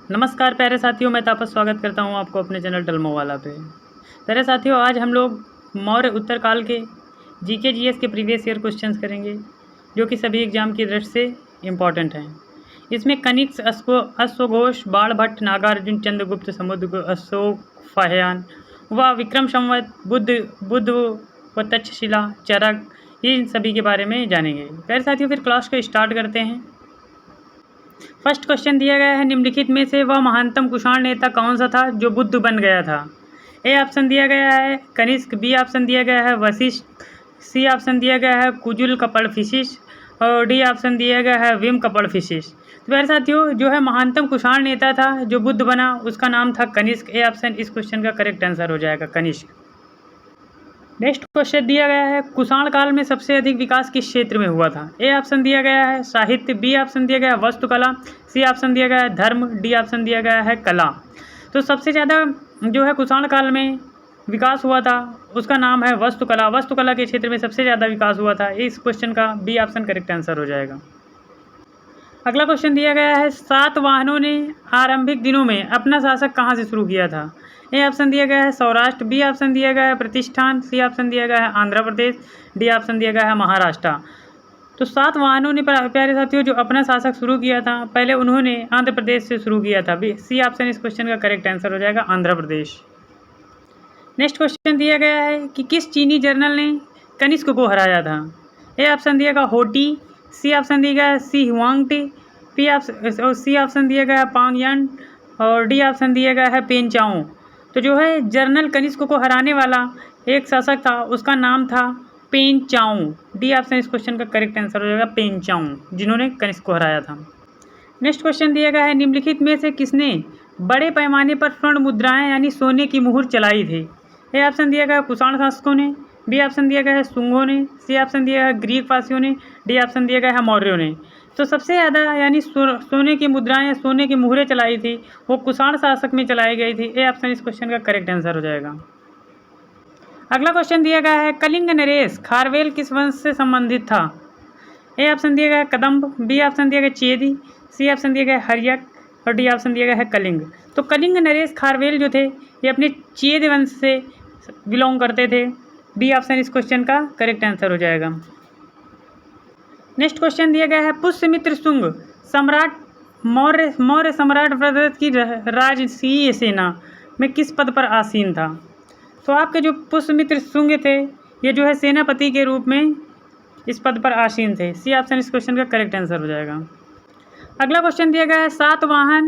नमस्कार प्यारे साथियों, मैं तापस स्वागत करता हूँ आपको अपने चैनल डलमोवाला पे। प्यारे साथियों, आज हम लोग मौर्य उत्तरकाल के जीके जीएस के प्रीवियस ईयर क्वेश्चंस करेंगे, जो कि सभी एग्जाम की दृष्टि से इम्पॉर्टेंट हैं। इसमें कनिष्क, अश्वघोष, बाणभट्ट, नागार्जुन, चंद्रगुप्त, समुद्रगुप्त, अशोक, फाह्यान व विक्रम संवत, बुद्ध व तक्षशिला, चरक, इन सभी के बारे में जानेंगे। प्यारे साथियों, फिर क्लास को स्टार्ट करते हैं। फर्स्ट क्वेश्चन दिया गया है, निम्नलिखित में से वह महानतम कुषाण नेता कौन सा था जो बुद्ध बन गया था? ए ऑप्शन दिया गया है कनिष्क, बी ऑप्शन दिया गया है वशिष्ठ, सी ऑप्शन दिया गया है कुजुल कपड़फिशिश और डी ऑप्शन दिया गया है विम कपड़फिशिश। तो प्यारे साथियों, जो है महानतम कुषाण नेता था जो बुद्ध बना, उसका नाम था कनिष्क। ए ऑप्शन इस क्वेश्चन का करेक्ट आंसर हो जाएगा, कनिष्क। नेक्स्ट क्वेश्चन दिया गया है, कुषाण काल में सबसे अधिक विकास किस क्षेत्र में हुआ था? ए ऑप्शन दिया गया है साहित्य, बी ऑप्शन दिया गया है वास्तुकला, सी ऑप्शन दिया गया है धर्म, डी ऑप्शन दिया गया है कला। तो सबसे ज़्यादा जो है कुषाण काल में विकास हुआ था, उसका नाम है वास्तुकला। वास्तुकला के क्षेत्र में सबसे ज़्यादा विकास हुआ था। इस क्वेश्चन का बी ऑप्शन करेक्ट आंसर हो जाएगा। अगला क्वेश्चन दिया गया है, सातवाहनों ने आरंभिक दिनों में अपना शासक कहाँ से शुरू किया था? ए ऑप्शन दिया गया है सौराष्ट्र, बी ऑप्शन दिया गया है प्रतिष्ठान, सी ऑप्शन दिया गया है आंध्र प्रदेश, डी ऑप्शन दिया गया है महाराष्ट्र। तो सातवाहनों ने प्यारे साथियों जो अपना शासक शुरू किया था, पहले उन्होंने आंध्र प्रदेश से शुरू किया था। सी ऑप्शन इस क्वेश्चन का करेक्ट आंसर हो जाएगा, आंध्र प्रदेश। नेक्स्ट क्वेश्चन दिया गया है कि किस चीनी जर्नल ने कनिष्क को हराया था? ए ऑप्शन दिया गया होटी, सी ऑप्शन दिया गया सी हुआंगटी, सी ऑप्शन दिया गया है पांगयान और डी ऑप्शन दिया गया है पेनचाओ। तो जो है जर्नल कनिष्क को हराने वाला एक शासक था, उसका नाम था पेनचाओ। डी ऑप्शन इस क्वेश्चन का करेक्ट आंसर हो जाएगा, पेनचाओ, जिन्होंने कनिष्क को हराया था। नेक्स्ट क्वेश्चन दिया गया है, निम्नलिखित में से किसने बड़े पैमाने पर स्वर्ण मुद्राएं यानी सोने की मुहर चलाई थी? ए ऑप्शन दिया गया कुषाण शासकों ने, बी ऑप्शन दिया गया है शुंगों ने, सी ऑप्शन दिया है ग्रीक वासियों ने, डी ऑप्शन दिया गया है मौर्यों ने। तो सबसे ज़्यादा यानी सोने की मुद्राएं या सोने की मुहरें चलाई थी, वो कुषाण शासक में चलाई गई थी। ए ऑप्शन इस क्वेश्चन का करेक्ट आंसर हो जाएगा। अगला क्वेश्चन दिया गया है, कलिंग नरेश खारवेल किस वंश से संबंधित था? ए ऑप्शन दिया गया है कदम्ब, बी ऑप्शन दिया गया चेदी, सी ऑप्शन दिया गया है हर्यक और डी ऑप्शन दिया गया है कलिंग। तो कलिंग नरेश खारवेल जो थे, ये अपने चेद वंश से बिलोंग करते थे। डी ऑप्शन इस क्वेश्चन का करेक्ट आंसर हो जाएगा। नेक्स्ट क्वेश्चन दिया गया है, पुष्यमित्र शुंग सम्राट मौर्य सम्राट व्रतरथ की राजसीय सेना में किस पद पर आसीन था? तो आपके जो पुष्यमित्र शुंग थे, ये जो है सेनापति के रूप में इस पद पर आसीन थे। सी ऑप्शन इस क्वेश्चन का करेक्ट आंसर हो जाएगा। अगला क्वेश्चन दिया गया है,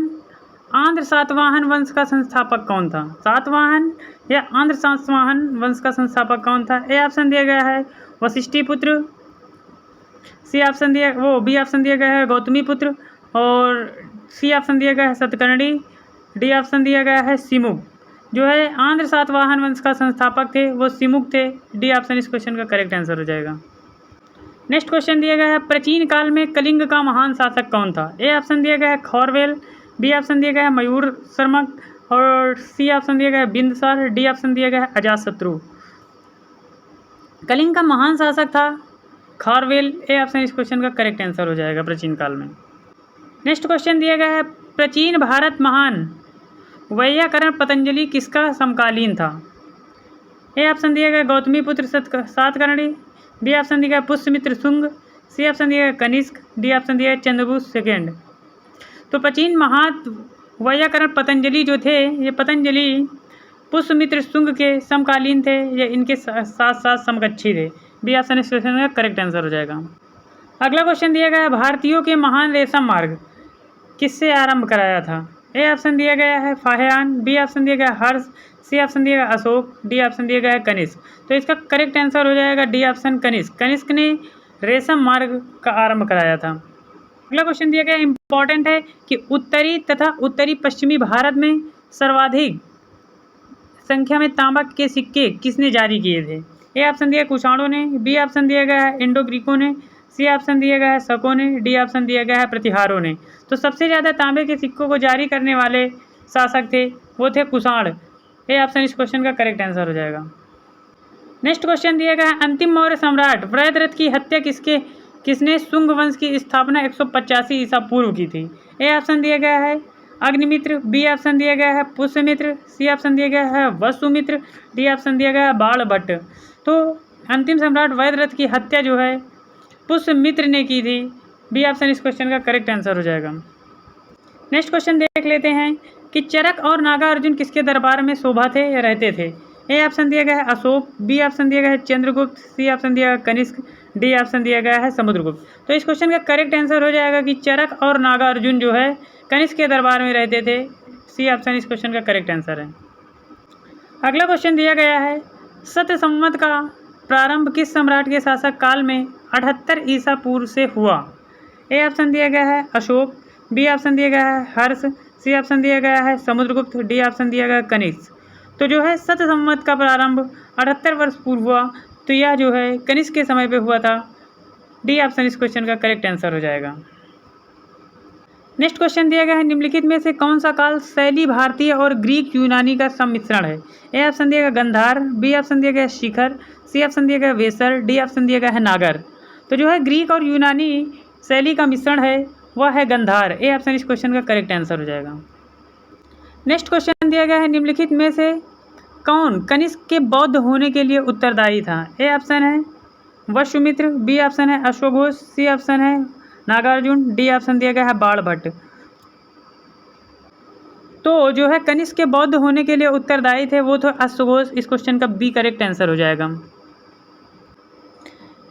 आंध्र सातवाहन वंश का संस्थापक कौन था? सातवाहन या आंध्र सातवाहन वंश का संस्थापक कौन था? ए ऑप्शन दिया गया है वशिष्ठिपुत्र, सी ऑप्शन दिया बी ऑप्शन दिया गया है गौतमी पुत्र और सी ऑप्शन दिया गया है सतकर्णी, डी ऑप्शन दिया गया है सिमुग। जो है आंध्र सातवाहन वंश का संस्थापक थे, वो सिमुग थे। डी ऑप्शन इस क्वेश्चन का करेक्ट आंसर हो जाएगा। नेक्स्ट क्वेश्चन दिया गया है, प्राचीन काल में कलिंग का महान शासक कौन था? ए ऑप्शन दिया गया है खौरवेल, बी ऑप्शन दिया गया है मयूर शर्मक और सी ऑप्शन दिया गया है बिंदुसार, डी ऑप्शन दिया गया है अजातशत्रु। कलिंग का महान शासक था खौरवेल। ए ऑप्शन इस क्वेश्चन का करेक्ट आंसर हो जाएगा, प्राचीन काल में। नेक्स्ट क्वेश्चन दिया गया है, प्राचीन भारत महान वैयाकरण पतंजलि किसका समकालीन था? ए ऑप्शन दिया गया गौतमी पुत्र सातकर्णी, बी ऑप्शन दिया गया पुष्यमित्र शुंग, सी ऑप्शन दिया गया कनिष्क, डी ऑप्शन दिया गया चंद्रगुप्त सेकेंड। तो प्राचीन महान वैयाकरण पतंजलि जो थे, ये पतंजलि पुष्यमित्र शुंग के समकालीन थे, ये इनके साथ साथ समकक्षी थे। बी ऑप्शन इस क्वेश्चन का करेक्ट आंसर हो जाएगा। अगला क्वेश्चन दिया गया है, भारतीयों के महान रेशम मार्ग किससे आरंभ कराया था? ए ऑप्शन दिया गया है फाह्यान, बी ऑप्शन दिया गया हर्ष, सी ऑप्शन दिया गया अशोक, डी ऑप्शन दिया गया है कनिष्क। तो इसका करेक्ट आंसर हो जाएगा डी ऑप्शन कनिष्क। कनिष्क ने रेशम मार्ग का आरंभ कराया था। अगला क्वेश्चन दिया गया इंपॉर्टेंट है कि उत्तरी तथा उत्तरी पश्चिमी भारत में सर्वाधिक संख्या में तांबा के सिक्के किसने जारी किए थे? ए ऑप्शन दिया कुषाणों ने, बी ऑप्शन दिया गया है इंडो ग्रीकों ने, सी ऑप्शन दिया गया है शकों ने, डी ऑप्शन दिया गया है प्रतिहारों ने। तो सबसे ज़्यादा तांबे के सिक्कों को जारी करने वाले शासक थे, वो थे कुषाण। ए ऑप्शन इस क्वेश्चन का करेक्ट आंसर हो जाएगा। नेक्स्ट क्वेश्चन दिया गया है, अंतिम मौर्य सम्राट व्रतरथ की हत्या किसने शुंग वंश की स्थापना 185 ईसा पूर्व की थी? ए ऑप्शन दिया गया है अग्निमित्र, बी ऑप्शन दिया गया है पुष्यमित्र, सी ऑप्शन दिया गया है वसुमित्र, डी ऑप्शन दिया गया है बाणभट्ट। तो अंतिम सम्राट वज्ररथ की हत्या जो है पुष्यमित्र ने की थी। बी ऑप्शन इस क्वेश्चन का करेक्ट आंसर हो जाएगा। नेक्स्ट क्वेश्चन देख लेते हैं कि चरक और नागार्जुन किसके दरबार में शोभा थे या रहते थे। ए ऑप्शन दिया गया है अशोक, बी ऑप्शन दिया गया है चंद्रगुप्त, सी ऑप्शन दिया गया कनिष्क, डी ऑप्शन दिया गया है समुद्रगुप्त। तो इस क्वेश्चन का करेक्ट आंसर हो जाएगा कि चरक और नागार्जुन जो है कनिष्क के दरबार में रहते थे। सी ऑप्शन इस क्वेश्चन का करेक्ट आंसर है। अगला क्वेश्चन दिया गया है सत्य संवत का प्रारंभ किस सम्राट के शासक काल में 78 ईसा पूर्व से हुआ। ए ऑप्शन दिया गया है अशोक, बी ऑप्शन दिया गया है हर्ष, सी ऑप्शन दिया गया है समुद्रगुप्त, डी ऑप्शन दिया गया है कनिष्क। तो जो है सत्य संवत का प्रारंभ 78 वर्ष पूर्व हुआ, तो यह जो है कनिष्क के समय पे हुआ था। डी ऑप्शन इस क्वेश्चन का करेक्ट आंसर हो जाएगा। नेक्स्ट क्वेश्चन दिया गया है निम्नलिखित में से कौन सा काल शैली भारतीय और ग्रीक यूनानी का सम्मिश्रण है। ए ऑप्शन दिया गया गंधार, बी ऑप्शन दिया गया शिखर, सी ऑप्शन दिया गया वेसर, डी ऑप्शन दिया गया है नागर। तो जो है ग्रीक और यूनानी शैली का मिश्रण है वह है गंधार। ए ऑप्शन इस क्वेश्चन का करेक्ट आंसर हो जाएगा। नेक्स्ट क्वेश्चन दिया गया है निम्नलिखित में से कौन कनिष्क के बौद्ध होने के लिए उत्तरदायी था। ए ऑप्शन है वसुमित्र, बी ऑप्शन है अश्वघोष, सी ऑप्शन है नागार्जुन, डी ऑप्शन दिया गया है बाणभट्ट। तो जो है कनिष्क के बौद्ध होने के लिए उत्तरदायी थे वो तो अश्वघोष। इस क्वेश्चन का बी करेक्ट आंसर हो जाएगा।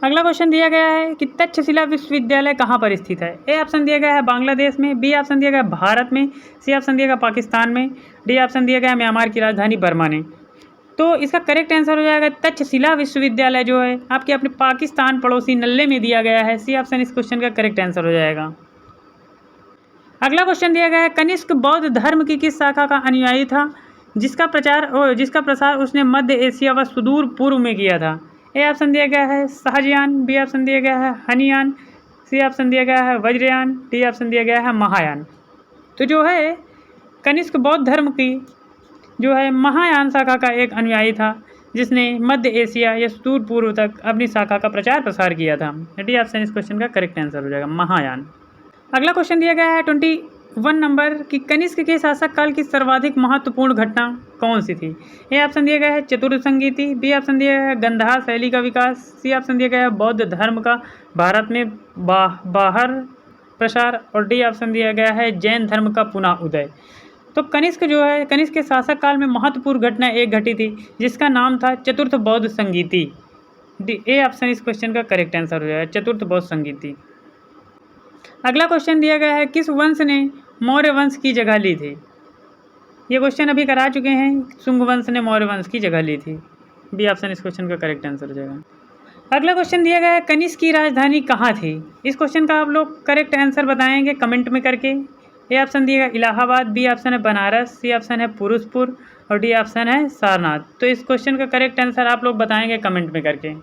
अगला क्वेश्चन दिया गया है कि तक्षशिला विश्वविद्यालय कहाँ पर स्थित है। ए ऑप्शन दिया गया है बांग्लादेश में, बी ऑप्शन दिया गया है भारत में, सी ऑप्शन दिया गया पाकिस्तान में, डी ऑप्शन दिया गया है म्यांमार की राजधानी बर्मा ने। तो इसका करेक्ट आंसर हो जाएगा तक्षशिला विश्वविद्यालय जो है आपके अपने पाकिस्तान पड़ोसी नल्ले में दिया गया है। सी ऑप्शन इस क्वेश्चन का करेक्ट आंसर हो जाएगा। अगला क्वेश्चन दिया गया है कनिष्क बौद्ध धर्म की किस शाखा का अनुयायी था जिसका प्रसार उसने मध्य एशिया व सुदूर पूर्व में किया था। ए ऑप्शन दिया गया है शाहजहान, बी ऑप्शन दिया गया है हनियान, सी ऑप्शन दिया गया है वज्रयान, डी ऑप्शन दिया गया है महायान। तो जो है कनिष्क बौद्ध धर्म की जो है महायान शाखा का एक अनुयायी था जिसने मध्य एशिया या सुदूर पूर्व तक अपनी शाखा का प्रचार प्रसार किया था। डी ऑप्शन इस क्वेश्चन का करेक्ट आंसर हो जाएगा महायान। अगला क्वेश्चन दिया गया है 21 नंबर कि कनिष्क के शासक काल की सर्वाधिक महत्वपूर्ण घटना कौन सी थी। ए ऑप्शन दिया गया है चतुर्थ संगीति, बी ऑप्शन दिया गया है गंधार शैली का विकास, सी ऑप्शन दिया गया है बौद्ध धर्म का भारत में बाहर प्रसार, और डी ऑप्शन दिया गया है जैन धर्म का पुनः उदय। तो कनिष्क जो है कनिष्क के शासक काल में महत्वपूर्ण घटना एक घटी थी जिसका नाम था चतुर्थ बौद्ध संगीति। ए ऑप्शन इस क्वेश्चन का करेक्ट आंसर हो जाएगा चतुर्थ बौद्ध संगीति। अगला क्वेश्चन दिया गया है किस वंश ने मौर्य वंश की जगह ली थी। ये क्वेश्चन अभी करा चुके हैं, शुंग वंश ने मौर्य वंश की जगह ली थी। बी ऑप्शन इस क्वेश्चन का करेक्ट आंसर हो जाएगा। अगला क्वेश्चन दिया गया है कनिष्क की राजधानी कहाँ थी। इस क्वेश्चन का आप लोग करेक्ट आंसर बताएंगे कमेंट में करके। ए ऑप्शन दिया गया इलाहाबाद, बी ऑप्शन है बनारस, सी ऑप्शन है पुरुषपुर, और डी ऑप्शन है सारनाथ। तो इस क्वेश्चन का करेक्ट आंसर आप लोग बताएंगे कमेंट में करके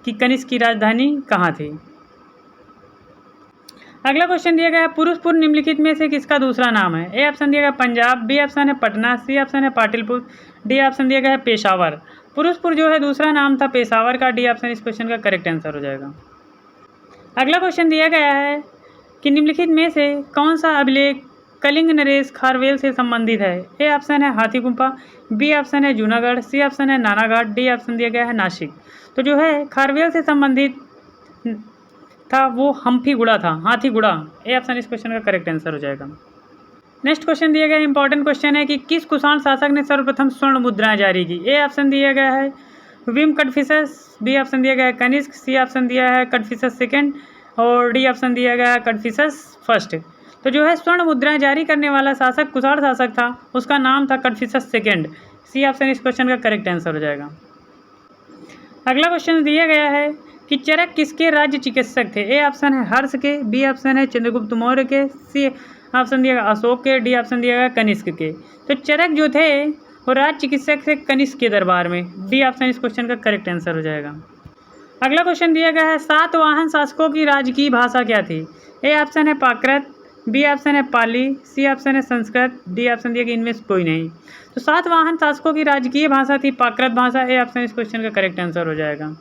कि कनिष्क की राजधानी कहाँ थी। अगला क्वेश्चन दिया गया है पुरुषपुर निम्नलिखित में से किसका दूसरा नाम है। ए ऑप्शन दिया गया पंजाब, बी ऑप्शन है पटना, सी ऑप्शन है पाटिलपुर, डी ऑप्शन दिया गया है पेशावर। पुरुषपुर जो है दूसरा नाम था पेशावर का। डी ऑप्शन इस क्वेश्चन का करेक्ट आंसर हो जाएगा। अगला क्वेश्चन दिया गया है कि निम्नलिखित में से कौन सा अभिलेख कलिंग नरेश खारवेल से संबंधित है। ए ऑप्शन है हाथीगुम्फा, बी ऑप्शन है जूनागढ़, सी ऑप्शन है नानाघाट, डी ऑप्शन दिया गया है नासिक। तो जो है खारवेल से संबंधित था वो हम्फीगुड़ा था, हाथीगुड़ा। ए ऑप्शन इस क्वेश्चन का करेक्ट आंसर हो जाएगा। नेक्स्ट क्वेश्चन दिया गया इंपॉर्टेंट क्वेश्चन है कि किस कुषाण शासक ने सर्वप्रथम स्वर्ण मुद्राएं जारी की। ए ऑप्शन दिया गया है विम कटफिसस, बी ऑप्शन दिया गया है कनिष्क, सी ऑप्शन दिया है कटफिसस सेकेंड, और डी ऑप्शन दिया गया है कटफिसस फर्स्ट। तो जो है स्वर्ण मुद्राएं जारी करने वाला शासक कुषाण शासक था, उसका नाम था कटफिसस सेकेंड। सी ऑप्शन इस क्वेश्चन का करेक्ट आंसर हो जाएगा। अगला क्वेश्चन दिया गया है कि चरक किसके राज्य चिकित्सक थे। ए ऑप्शन है हर्ष के, बी ऑप्शन है चंद्रगुप्त मौर्य के, सी ऑप्शन दिया गया अशोक के, डी ऑप्शन दिया गया कनिष्क के। तो चरक जो थे वो राज्य चिकित्सक थे कनिष्क के दरबार में। डी ऑप्शन इस क्वेश्चन का करेक्ट आंसर हो जाएगा। अगला क्वेश्चन दिया गया है सातवाहन शासकों की राजकीय भाषा क्या थी। ए ऑप्शन है प्राकृत, बी ऑप्शन है पाली, सी ऑप्शन है संस्कृत, डी ऑप्शन दिया कि इनमें से कोई नहीं। तो सातवाहन शासकों की राजकीय भाषा थी प्राकृत भाषा। ए ऑप्शन इस क्वेश्चन का करेक्ट आंसर हो जाएगा।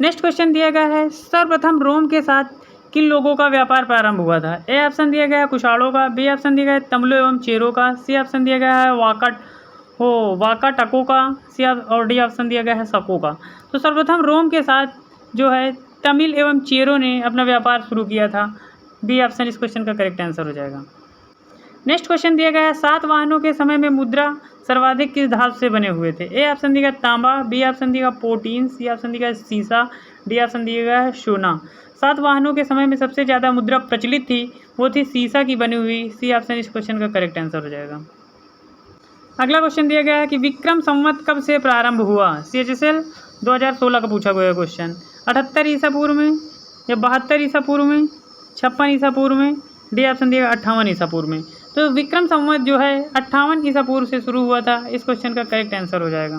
नेक्स्ट क्वेश्चन दिया गया है सर्वप्रथम रोम के साथ किन लोगों का व्यापार प्रारंभ हुआ था? ए ऑप्शन दिया गया है कुशाणों का, बी ऑप्शन दिया गया है तमिलों एवं चेरों का, सी ऑप्शन दिया गया है वाकाटकों का, और डी ऑप्शन दिया गया है शकों का। तो सर्वप्रथम रोम के साथ जो है तमिल एवं चेरों ने अपना व्यापार शुरू किया था। बी ऑप्शन इस क्वेश्चन का करेक्ट आंसर हो जाएगा। नेक्स्ट क्वेश्चन दिया गया है सातवाहनों के समय में मुद्रा सर्वाधिक किस धातु से बने हुए थे? ए ऑप्शन दिया गया तांबा, बी ऑप्शन दिया गया प्रोटीन, सी ऑप्शन दिया गया सीसा, डी ऑप्शन दिया गया है सोना। सातवाहनों के समय में सबसे ज़्यादा मुद्रा प्रचलित थी वो थी सीसा की बनी हुई। सी ऑप्शन इस क्वेश्चन का करेक्ट आंसर हो जाएगा। अगला क्वेश्चन दिया गया है कि विक्रम संवत कब से प्रारंभ हुआ? CHSL 2016 का पूछा गया क्वेश्चन। 78 ईसा पूर्व में या 72 ईसा पूर्व में, 56 ईसा पूर्व में, डी ऑप्शन दिया 58 ईसा पूर्व में। तो विक्रम संवत जो है 58 ईसा पूर्व से शुरू हुआ था। इस क्वेश्चन का करेक्ट आंसर हो जाएगा।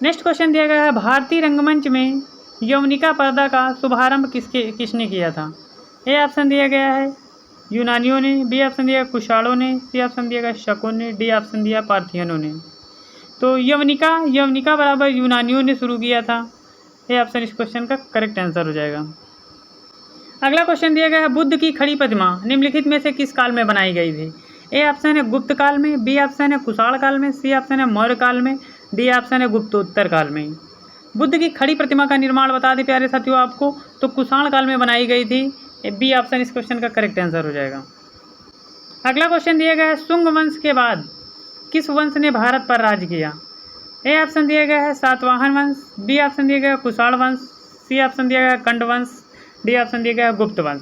नेक्स्ट क्वेश्चन दिया गया है भारतीय रंगमंच में यवनिका पर्दा का शुभारंभ किसने किया था? ए ऑप्शन दिया गया है यूनानियों ने, बी ऑप्शन दिया कुशाणों ने, सी ऑप्शन दिया गया शकों ने, डी ऑप्शन दिया पार्थियनों ने। तो यवनिका बराबर यूनानियों ने शुरू किया था। ए ऑप्शन इस क्वेश्चन का करेक्ट आंसर हो जाएगा। अगला क्वेश्चन दिया गया है बुद्ध की खड़ी प्रतिमा निम्नलिखित में से किस काल में बनाई गई थी? ए ऑप्शन है गुप्त काल में, बी ऑप्शन है कुषाण काल में, सी ऑप्शन है मौर्य काल में, डी ऑप्शन है गुप्तोत्तर काल में। बुद्ध की खड़ी प्रतिमा का निर्माण बता दें प्यारे साथियों आपको, तो कुषाण काल में बनाई गई थी। बी ऑप्शन इस क्वेश्चन का करेक्ट आंसर हो जाएगा। अगला क्वेश्चन दिया गया है शुंग वंश के बाद किस वंश ने भारत पर राज किया? ए ऑप्शन दिया गया है सातवाहन वंश, बी ऑप्शन दिया गया है कुषाण वंश, सी ऑप्शन दिया गया है कंड वंश, डी ऑप्शन दिया गया है गुप्त वंश।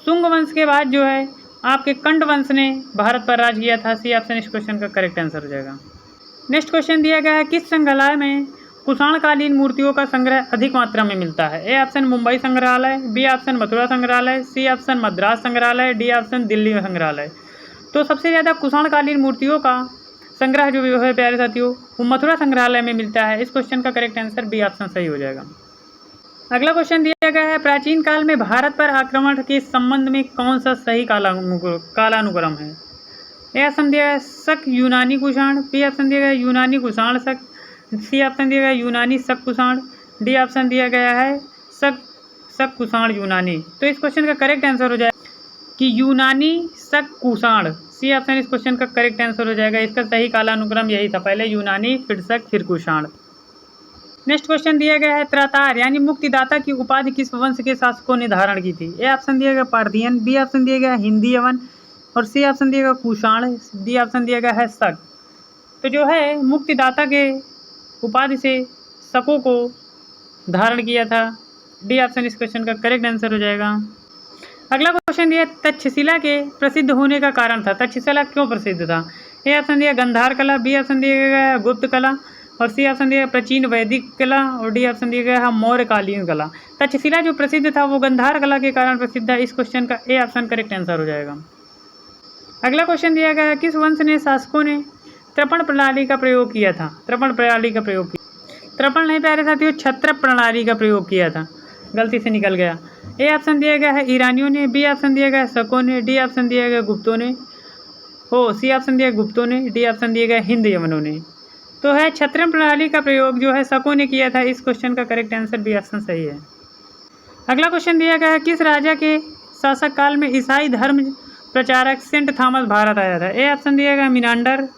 शुंग वंश के बाद जो है आपके कंड वंश ने भारत पर राज किया था। सी ऑप्शन इस क्वेश्चन का करेक्ट आंसर हो जाएगा। नेक्स्ट क्वेश्चन दिया गया है किस संग्रहालय में कुषाणकालीन मूर्तियों का संग्रह अधिक मात्रा में मिलता है? ए ऑप्शन मुंबई संग्रहालय, बी ऑप्शन मथुरा संग्रहालय, सी ऑप्शन मद्रास संग्रहालय, डी ऑप्शन दिल्ली संग्रहालय। तो सबसे ज़्यादा कुषाणकालीन मूर्तियों का संग्रह जो है प्यारे साथियों वो मथुरा संग्रहालय में मिलता है। इस क्वेश्चन का करेक्ट आंसर बी ऑप्शन सही हो जाएगा। अगला क्वेश्चन दिया गया है प्राचीन काल में भारत पर आक्रमण के संबंध में कौन सा सही कालानुक्रम है? ए ऑप्शन दिया गया शक यूनानी कुषाण, बी ऑप्शन दिया गया यूनानी कुषाण शक, सी ऑप्शन दिया गया यूनानी शक कुषाण, डी ऑप्शन दिया गया है शक कुषाण यूनानी। तो इस क्वेश्चन का करेक्ट आंसर हो जाएगा कि यूनानी शक कुषाण। सी ऑप्शन इस क्वेश्चन का करेक्ट आंसर हो जाएगा। इसका सही कालानुक्रम यही था, पहले यूनानी फिर शक फिर कुषाण। नेक्स्ट क्वेश्चन दिया गया है त्रातार यानी मुक्तिदाता की उपाधि किस वंश के शासकों ने धारण की थी? ए ऑप्शन दिया गया पार्थियन, बी ऑप्शन दिया गया हिंदी यवन, और सी ऑप्शन दिया गया कुषाण, डी ऑप्शन दिया गया है शक। तो जो है मुक्तिदाता के उपाधि से शकों को धारण किया था। डी ऑप्शन इस क्वेश्चन का करेक्ट आंसर हो जाएगा। अगला क्वेश्चन दिया तक्षशिला के प्रसिद्ध होने का कारण था। तक्षशिला क्यों प्रसिद्ध था? ए ऑप्शन दिया गंधार कला, बी ऑप्शन दिया गया गुप्त कला, और सी ऑप्शन दिया प्राचीन वैदिक कला, और डी ऑप्शन दिया गया है मौर्यकालीन कला। तक्षशिला जो प्रसिद्ध था वो गंधार कला के कारण प्रसिद्ध है। इस क्वेश्चन का ए ऑप्शन करेक्ट आंसर हो जाएगा। अगला क्वेश्चन दिया गया है किस वंश ने शासकों ने त्रपण प्रणाली का प्रयोग किया था? त्रपण प्रणाली का प्रयोग किया, त्रपण नहीं प्यारे साथियों छत्र प्रणाली का प्रयोग किया था, गलती से निकल गया। ए ऑप्शन दिया गया है ईरानियों ने, बी ऑप्शन दिया गया है शकों ने, डी ऑप्शन दिया गया गुप्तों ने, सी ऑप्शन दिया गुप्तों ने, डी ऑप्शन दिया गया हिंद यवनों ने। तो है छत्र प्रणाली का प्रयोग जो है शकों ने किया था। इस क्वेश्चन का करेक्ट आंसर बी ऑप्शन सही है। अगला क्वेश्चन दिया गया है किस राजा के शासक काल में ईसाई धर्म प्रचारक सेंट थॉमस भारत आया था? ए ऑप्शन दिया गया मिनांडर,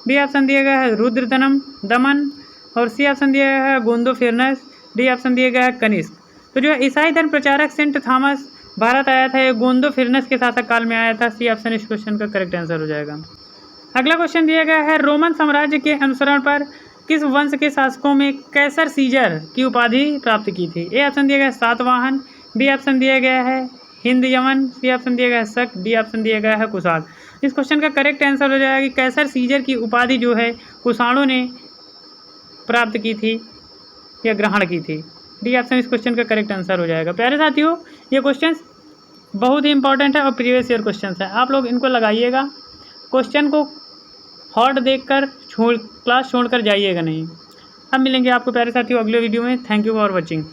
बी ऑप्शन दिया गया है रुद्रदमन दमन, और सी ऑप्शन दिया गया है गोंदोफेरनस, डी ऑप्शन दिया गया है कनिष्क। तो जो ईसाई धर्म प्रचारक सेंट थॉमस भारत आया था ये गोंदोफेरनस के शासक काल में आया था। सी ऑप्शन इस क्वेश्चन का करेक्ट आंसर हो जाएगा। अगला क्वेश्चन दिया गया है रोमन साम्राज्य के अनुसरण पर किस वंश के शासकों में कैसर सीजर की उपाधि प्राप्त की थी? ए ऑप्शन दिया गया है सातवाहन, बी ऑप्शन दिया गया है हिंद यमन, सी ऑप्शन दिया गया है शक, डी ऑप्शन दिया गया है कुषाण। इस क्वेश्चन का करेक्ट आंसर हो जाएगा कि कैसर सीजर की उपाधि जो है कुषाणों ने प्राप्त की थी या ग्रहण की थी। डी ऑप्शन इस क्वेश्चन का करेक्ट आंसर हो जाएगा। प्यारे साथियों ये क्वेश्चन बहुत ही इंपॉर्टेंट है और प्रीवियस ईयर क्वेश्चन है, आप लोग इनको लगाइएगा। क्वेश्चन को हॉट देखकर क्लास छोड़कर जाइएगा नहीं। अब मिलेंगे आपको प्यारे साथियों अगले वीडियो में। Thank you for watching.